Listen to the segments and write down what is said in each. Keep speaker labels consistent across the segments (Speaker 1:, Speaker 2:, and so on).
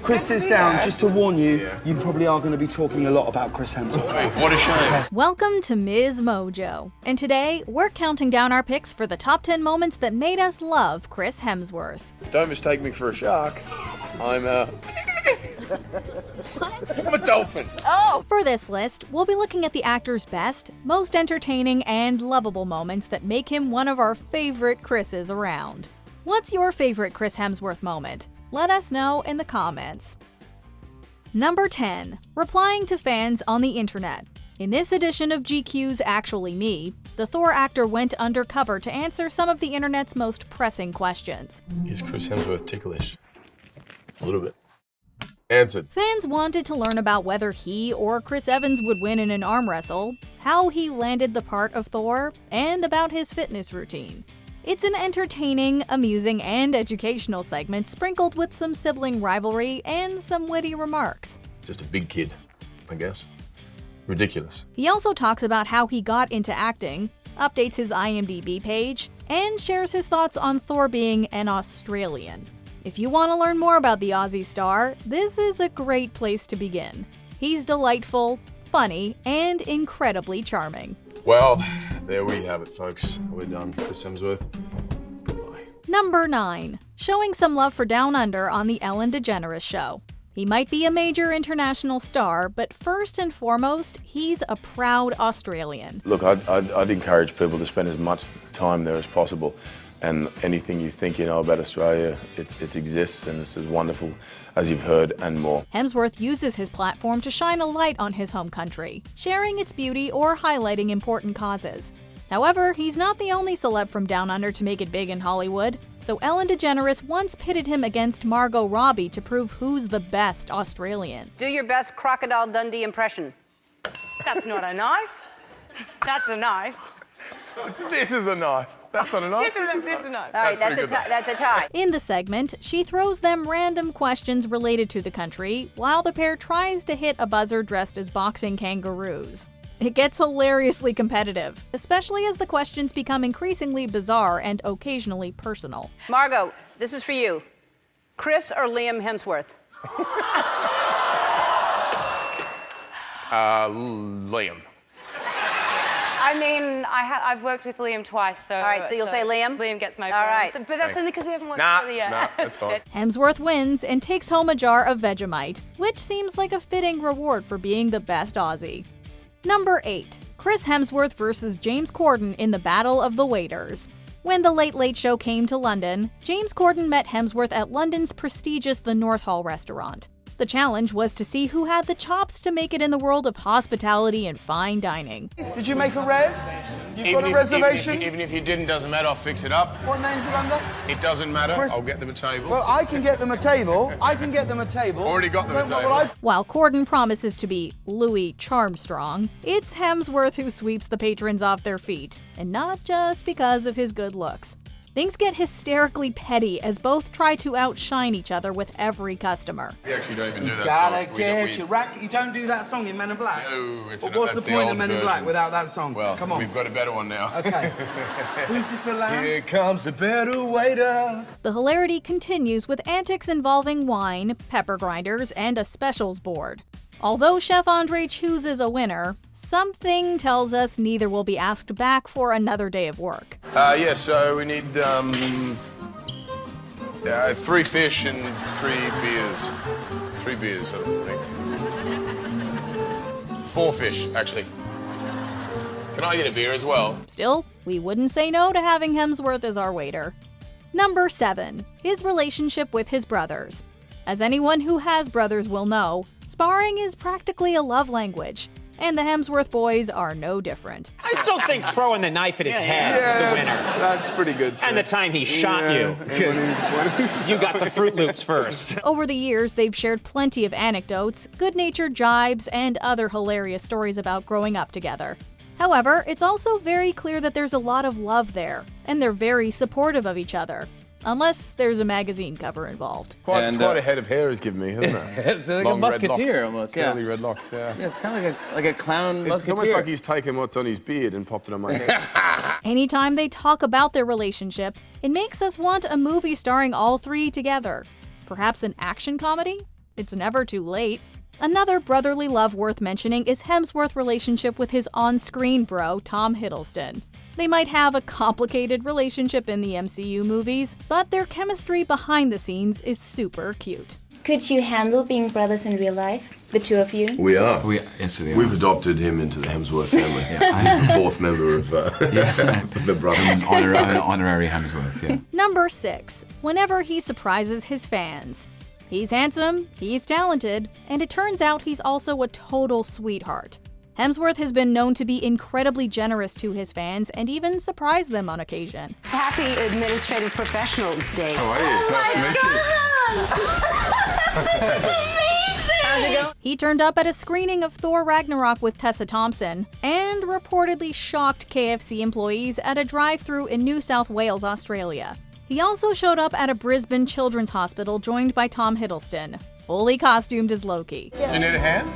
Speaker 1: if Chris sits down, just to warn you, you probably are going to be talking a lot about Chris Hemsworth.
Speaker 2: Hey, what a shame.
Speaker 3: Welcome to MsMojo, and today we're counting down our picks for the top 10 moments that made us love Chris Hemsworth.
Speaker 2: Don't mistake me for a shark. I'm a dolphin.
Speaker 3: Oh! For this list, we'll be looking at the actor's best, most entertaining, and lovable moments that make him one of our favorite Chris's around. What's your favorite Chris Hemsworth moment? Let us know in the comments. Number 10. Replying to fans on the internet. In this edition of GQ's Actually Me, the Thor actor went undercover to answer some of the internet's most pressing questions.
Speaker 2: Is Chris Hemsworth ticklish? A little bit. Answered.
Speaker 3: Fans wanted to learn about whether he or Chris Evans would win in an arm wrestle, how he landed the part of Thor, and about his fitness routine. It's an entertaining, amusing, and educational segment sprinkled with some sibling rivalry and some witty remarks.
Speaker 2: Just a big kid, I guess. Ridiculous.
Speaker 3: He also talks about how he got into acting, updates his IMDb page, and shares his thoughts on Thor being an Australian. If you want to learn more about the Aussie star, this is a great place to begin. He's delightful, funny, and incredibly charming.
Speaker 2: Well, there we have it, folks. We're done. Chris Hemsworth, goodbye.
Speaker 3: Number 9. Showing some love for Down Under on the Ellen DeGeneres Show. He might be a major international star, but first and foremost, he's a proud Australian.
Speaker 4: Look, I'd encourage people to spend as much time there as possible. And anything you think you know about Australia, it exists and it's as wonderful as you've heard and more.
Speaker 3: Hemsworth uses his platform to shine a light on his home country, sharing its beauty or highlighting important causes. However, he's not the only celeb from Down Under to make it big in Hollywood, so Ellen DeGeneres once pitted him against Margot Robbie to prove who's the best Australian.
Speaker 5: Do your best Crocodile Dundee impression.
Speaker 6: That's not a knife. That's a knife.
Speaker 4: This is a knife. That's not a knife.
Speaker 6: This is a knife.
Speaker 5: All right, that's a tie.
Speaker 3: In the segment, she throws them random questions related to the country, while the pair tries to hit a buzzer dressed as boxing kangaroos. It gets hilariously competitive, especially as the questions become increasingly bizarre and occasionally personal.
Speaker 5: Margot, this is for you. Chris or Liam Hemsworth?
Speaker 4: Liam.
Speaker 6: I mean, I've worked with Liam twice, so...
Speaker 5: All right, so you'll say Liam?
Speaker 6: Liam gets my
Speaker 5: All right.
Speaker 6: points. But that's only because we haven't worked together yet.
Speaker 4: Nah, that's fine.
Speaker 3: Hemsworth wins and takes home a jar of Vegemite, which seems like a fitting reward for being the best Aussie. Number 8. Chris Hemsworth versus James Corden in the Battle of the Waiters. When The Late Late Show came to London, James Corden met Hemsworth at London's prestigious The North Hall restaurant. The challenge was to see who had the chops to make it in the world of hospitality and fine dining.
Speaker 1: Did you make a res? You've got a reservation?
Speaker 2: Even if you didn't, doesn't matter. I'll fix it up.
Speaker 1: What name's it under?
Speaker 2: It doesn't matter.
Speaker 1: Chris-
Speaker 2: I'll get them a table.
Speaker 1: Well, I can get them a table.
Speaker 2: Already got them a
Speaker 1: Don't-
Speaker 2: table.
Speaker 1: well,
Speaker 3: While Corden promises to be Louis Charmstrong, it's Hemsworth who sweeps the patrons off their feet, and not just because of his good looks. Things get hysterically petty as both try to outshine each other with every customer.
Speaker 2: We actually don't even do that
Speaker 1: Gotta
Speaker 2: song.
Speaker 1: get your rack. You don't do that song in Men in Black.
Speaker 2: No, it's
Speaker 1: But what's the
Speaker 2: that's
Speaker 1: point of
Speaker 2: old
Speaker 1: Men in Black
Speaker 2: version.
Speaker 1: without that song?
Speaker 2: Well,
Speaker 1: come on.
Speaker 2: we've got a better one now.
Speaker 1: Okay. Who's this the lamb?
Speaker 2: Here comes the better waiter.
Speaker 3: The hilarity continues with antics involving wine, pepper grinders, and a specials board. Although Chef Andre chooses a winner, something tells us neither will be asked back for another day of work.
Speaker 2: Yeah, so we need 3 fish and 3 beers. 3 beers, I think. 4 fish, actually. Can I get a beer as well?
Speaker 3: Still, we wouldn't say no to having Hemsworth as our waiter. Number 7. His relationship with his brothers. As anyone who has brothers will know, sparring is practically a love language, and the Hemsworth boys are no different.
Speaker 7: I still think throwing the knife at his head is the winner.
Speaker 4: That's pretty good.
Speaker 7: And the time he shot you, because you got the Fruit Loops first.
Speaker 3: Over the years, they've shared plenty of anecdotes, good-natured jibes, and other hilarious stories about growing up together. However, it's also very clear that there's a lot of love there, and they're very supportive of each other. Unless there's a magazine cover involved.
Speaker 2: Quite a head of hair he's given me, hasn't it?
Speaker 8: It's like
Speaker 2: Long
Speaker 8: a
Speaker 2: red
Speaker 8: musketeer
Speaker 2: locks.
Speaker 8: almost,
Speaker 2: Curly red locks, yeah.
Speaker 8: Yeah, it's kind of like a clown
Speaker 2: It's
Speaker 8: musketeer.
Speaker 2: almost like he's taken what's on his beard and popped it on my head.
Speaker 3: Anytime they talk about their relationship, it makes us want a movie starring all three together. Perhaps an action comedy? It's never too late. Another brotherly love worth mentioning is Hemsworth's relationship with his on-screen bro, Tom Hiddleston. They might have a complicated relationship in the MCU movies, but their chemistry behind the scenes is super cute.
Speaker 8: Could you handle being brothers in real life, the two of you?
Speaker 2: We are.
Speaker 9: We've
Speaker 2: adopted him into the Hemsworth family. He's the fourth member of the brothers.
Speaker 9: Honorary Hemsworth, yeah.
Speaker 3: Number 6. Whenever he surprises his fans. He's handsome, he's talented, and it turns out he's also a total sweetheart. Hemsworth has been known to be incredibly generous to his fans and even surprise them on occasion.
Speaker 5: Happy Administrative Professional Day.
Speaker 2: How are you? Nice to meet you.
Speaker 3: He turned up at a screening of Thor Ragnarok with Tessa Thompson and reportedly shocked KFC employees at a drive-thru in New South Wales, Australia. He also showed up at a Brisbane children's hospital joined by Tom Hiddleston, fully costumed as Loki.
Speaker 2: Do you need a hand?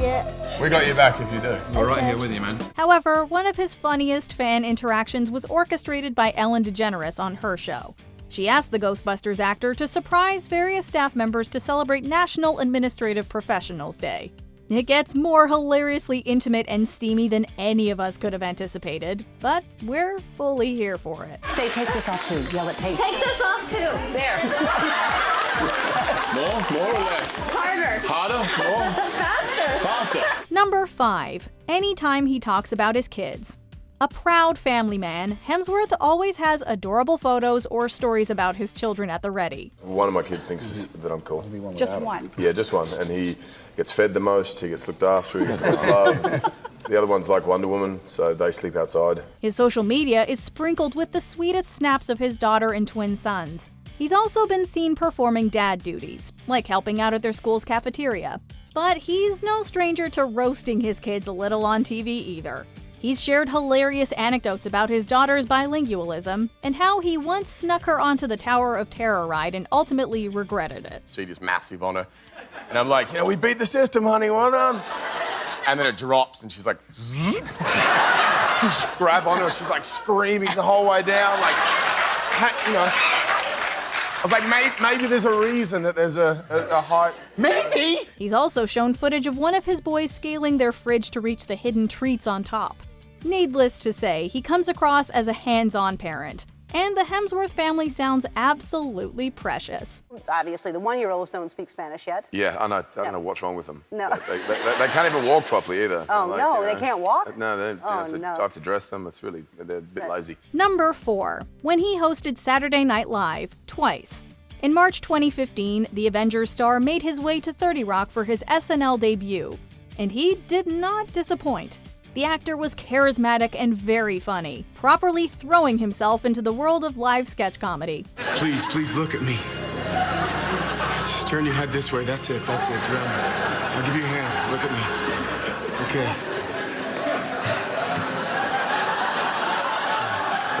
Speaker 8: Yeah.
Speaker 2: We got your back if you do.
Speaker 9: We're right here with you, man.
Speaker 3: However, one of his funniest fan interactions was orchestrated by Ellen DeGeneres on her show. She asked the Ghostbusters actor to surprise various staff members to celebrate National Administrative Professionals Day. It gets more hilariously intimate and steamy than any of us could have anticipated, but we're fully here for it.
Speaker 5: Say, take this off too. Yell it, take this off too. There.
Speaker 2: More or less?
Speaker 5: Harder.
Speaker 2: Harder? More? Faster.
Speaker 3: Number 5. Anytime he talks about his kids. A proud family man, Hemsworth always has adorable photos or stories about his children at the ready.
Speaker 2: One of my kids thinks that I'm cool.
Speaker 5: Just one.
Speaker 2: Yeah, just one. And he gets fed the most, he gets looked after, he gets the most love. The other one's like Wonder Woman, so they sleep outside.
Speaker 3: His social media is sprinkled with the sweetest snaps of his daughter and twin sons. He's also been seen performing dad duties, like helping out at their school's cafeteria. But he's no stranger to roasting his kids a little on TV either. He's shared hilarious anecdotes about his daughter's bilingualism and how he once snuck her onto the Tower of Terror ride and ultimately regretted it.
Speaker 2: Seat is massive on her. And I'm like, we beat the system, honey, well done. And then it drops and she's like, grab on her, she's like screaming the whole way down, like, I was like, maybe there's a reason that there's a height. Maybe!
Speaker 3: He's also shown footage of one of his boys scaling their fridge to reach the hidden treats on top. Needless to say, he comes across as a hands-on parent, and the Hemsworth family sounds absolutely precious.
Speaker 5: Obviously, the one-year-olds don't speak Spanish yet.
Speaker 2: Yeah, I don't know what's wrong with them.
Speaker 5: No.
Speaker 2: They can't even walk properly either.
Speaker 5: Oh, no, they can't walk?
Speaker 2: No, I
Speaker 5: no.
Speaker 2: have to dress them. It's really, they're a bit lazy.
Speaker 3: Number 4. When he hosted Saturday Night Live twice. In March 2015, the Avengers star made his way to 30 Rock for his SNL debut, and he did not disappoint. The actor was charismatic and very funny, properly throwing himself into the world of live sketch comedy.
Speaker 10: Please look at me. Just turn your head this way. That's it. Round. I'll give you a hand. Look at me. Okay.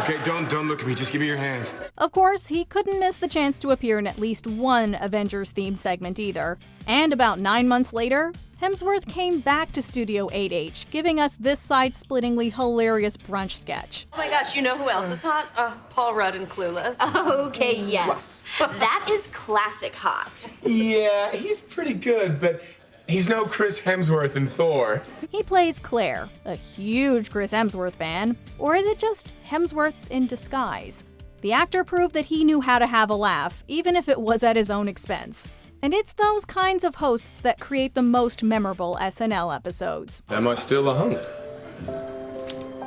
Speaker 10: Okay, don't look at me. Just give me your hand.
Speaker 3: Of course, he couldn't miss the chance to appear in at least one Avengers-themed segment either. And about 9 months later, Hemsworth came back to Studio 8H, giving us this side-splittingly hilarious brunch sketch.
Speaker 11: Oh my gosh, you know who else is hot? Paul Rudd in Clueless.
Speaker 8: Okay, yes. That is classic hot.
Speaker 10: Yeah, he's pretty good, but he's no Chris Hemsworth in Thor.
Speaker 3: He plays Claire, a huge Chris Hemsworth fan. Or is it just Hemsworth in disguise? The actor proved that he knew how to have a laugh, even if it was at his own expense. And it's those kinds of hosts that create the most memorable SNL episodes.
Speaker 2: Am I still a hunk?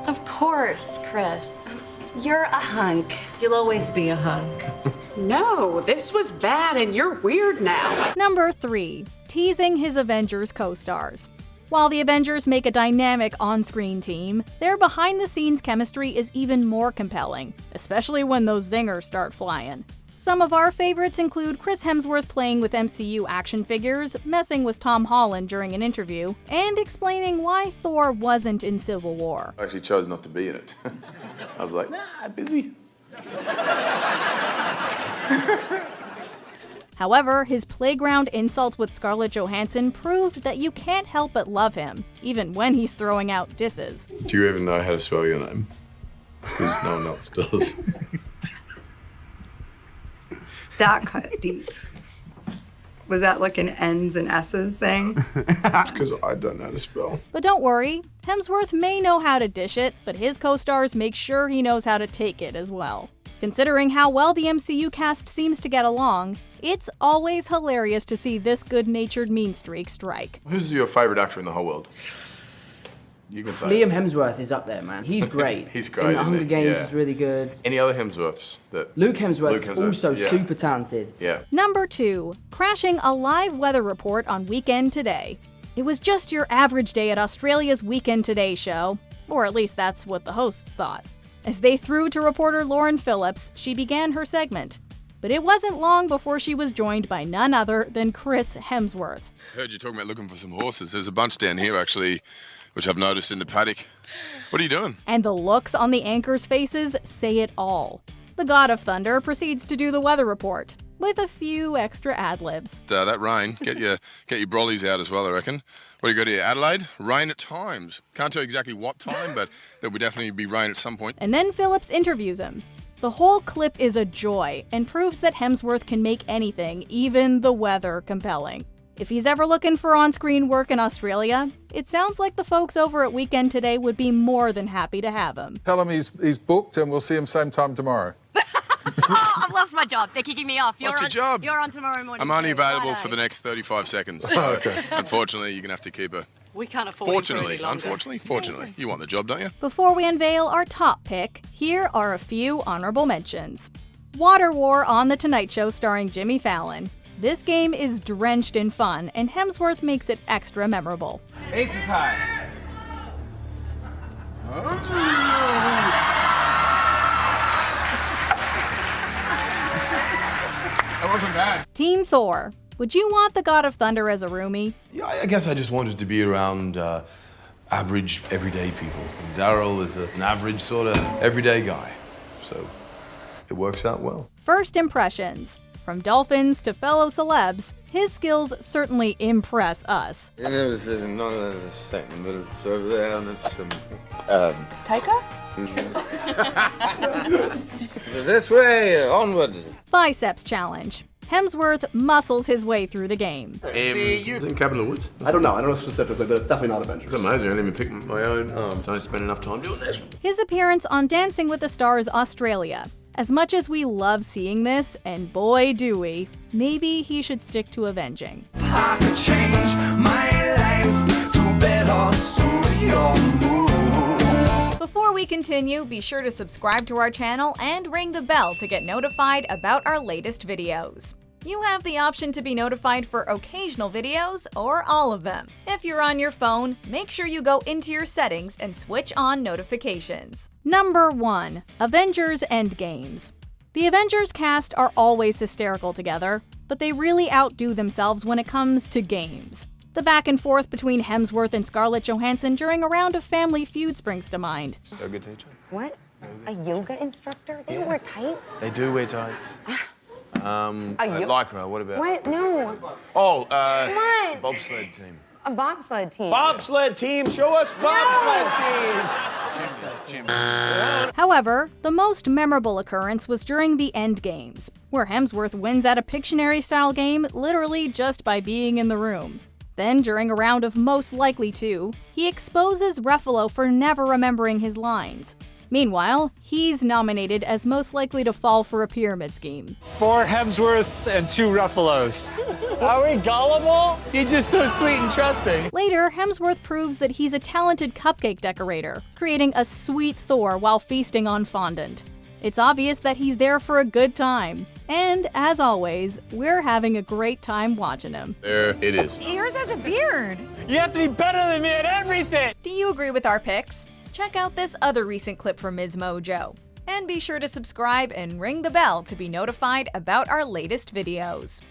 Speaker 11: Of course, Chris. You're a hunk. You'll always be a hunk.
Speaker 12: No, this was bad and you're weird now.
Speaker 3: Number 3. Teasing his Avengers co-stars. While the Avengers make a dynamic on-screen team, their behind-the-scenes chemistry is even more compelling, especially when those zingers start flying. Some of our favorites include Chris Hemsworth playing with MCU action figures, messing with Tom Holland during an interview, and explaining why Thor wasn't in Civil War.
Speaker 2: I actually chose not to be in it. I was like, nah, busy.
Speaker 3: However, his playground insults with Scarlett Johansson proved that you can't help but love him, even when he's throwing out disses.
Speaker 2: Do you even know how to spell your name? Because no one else does.
Speaker 12: That cut deep.
Speaker 13: Was that like an N's and S's thing?
Speaker 10: It's because I don't know how to spell.
Speaker 3: But don't worry, Hemsworth may know how to dish it, but his co-stars make sure he knows how to take it as well. Considering how well the MCU cast seems to get along, it's always hilarious to see this good-natured mean streak strike.
Speaker 2: Who's your favourite actor in the whole world? You can say.
Speaker 14: Liam Hemsworth is up there, man. He's great.
Speaker 2: He's great.
Speaker 14: In the Hunger Games,
Speaker 2: Yeah.
Speaker 14: is really good.
Speaker 2: Any other Hemsworths that?
Speaker 14: Luke Hemsworth's also
Speaker 2: yeah.
Speaker 14: super talented.
Speaker 2: Yeah.
Speaker 3: Number 2, crashing a live weather report on Weekend Today. It was just your average day at Australia's Weekend Today show, or at least that's what the hosts thought. As they threw to reporter Lauren Phillips, she began her segment. But it wasn't long before she was joined by none other than Chris Hemsworth.
Speaker 2: Heard you talking about looking for some horses. There's a bunch down here, actually, which I've noticed in the paddock. What are you doing?
Speaker 3: And the looks on the anchors' faces say it all. The God of Thunder proceeds to do the weather report, with a few extra ad-libs.
Speaker 2: That rain, get your brollies out as well, I reckon. What do you got here? Adelaide? Rain at times. Can't tell exactly what time, but there will definitely be rain at some point.
Speaker 3: And then Phillips interviews him. The whole clip is a joy and proves that Hemsworth can make anything, even the weather, compelling. If he's ever looking for on-screen work in Australia, it sounds like the folks over at Weekend Today would be more than happy to have him.
Speaker 15: Tell him he's booked and we'll see him same time tomorrow.
Speaker 8: Oh, I've lost my job. They're kicking me off.
Speaker 2: What's your job?
Speaker 8: You're on tomorrow morning.
Speaker 2: I'm only
Speaker 8: too.
Speaker 2: available
Speaker 8: Righto.
Speaker 2: for the next 35 seconds. So unfortunately, you're going to have to keep her.
Speaker 5: We can't afford
Speaker 2: Fortunately. You want the job, don't you?
Speaker 3: Before we unveil our top pick, here are a few honorable mentions. Water War on The Tonight Show starring Jimmy Fallon. This game is drenched in fun, and Hemsworth makes it extra memorable.
Speaker 16: Ace is high.
Speaker 10: That wasn't bad.
Speaker 3: Team Thor. Would you want the God of Thunder as a roomie?
Speaker 17: Yeah, I guess I just wanted to be around average, everyday people. And Daryl is an average, sort of everyday guy. So it works out well.
Speaker 3: First impressions. From dolphins to fellow celebs, his skills certainly impress us.
Speaker 18: You know, this is none of the same, but it's over there and it's
Speaker 6: Taika?
Speaker 18: this way, onward.
Speaker 3: Biceps challenge. Hemsworth muscles his way through the game.
Speaker 2: See you. In Cabin in the Woods?
Speaker 19: I don't know specifically, but it's definitely not Avengers.
Speaker 2: It's amazing. I didn't even pick my own arm. Don't spend enough time doing this.
Speaker 3: His appearance on Dancing with the Stars Australia. As much as we love seeing this, and boy do we, maybe he should stick to avenging.
Speaker 16: I could change my life to better suit your mood.
Speaker 3: Before we continue, be sure to subscribe to our channel and ring the bell to get notified about our latest videos. You have the option to be notified for occasional videos or all of them. If you're on your phone, make sure you go into your settings and switch on notifications. Number 1. Avengers Endgames. The Avengers cast are always hysterical together, but they really outdo themselves when it comes to games. The back and forth between Hemsworth and Scarlett Johansson during a round of Family Feud springs to mind.
Speaker 2: Yoga teacher?
Speaker 20: What? A yoga instructor? They don't wear tights?
Speaker 2: They do wear tights. Lycra, what about?
Speaker 20: What? No.
Speaker 2: Oh,
Speaker 20: Come on.
Speaker 2: bobsled team.
Speaker 20: A bobsled team.
Speaker 1: Bobsled team, show us bobsled team.
Speaker 3: However, the most memorable occurrence was during the End Games, where Hemsworth wins at a Pictionary-style game literally just by being in the room. Then, during a round of Most Likely To, he exposes Ruffalo for never remembering his lines. Meanwhile, he's nominated as most likely to fall for a pyramid scheme.
Speaker 21: 4 Hemsworths and 2 Ruffalos. Are we gullible? You're just so sweet and trusting.
Speaker 3: Later, Hemsworth proves that he's a talented cupcake decorator, creating a sweet Thor while feasting on fondant. It's obvious that he's there for a good time. And, as always, we're having a great time watching him.
Speaker 2: There it is.
Speaker 20: Yours has a beard.
Speaker 21: You have to be better than me at everything.
Speaker 3: Do you agree with our picks? Check out this other recent clip from MsMojo. And be sure to subscribe and ring the bell to be notified about our latest videos.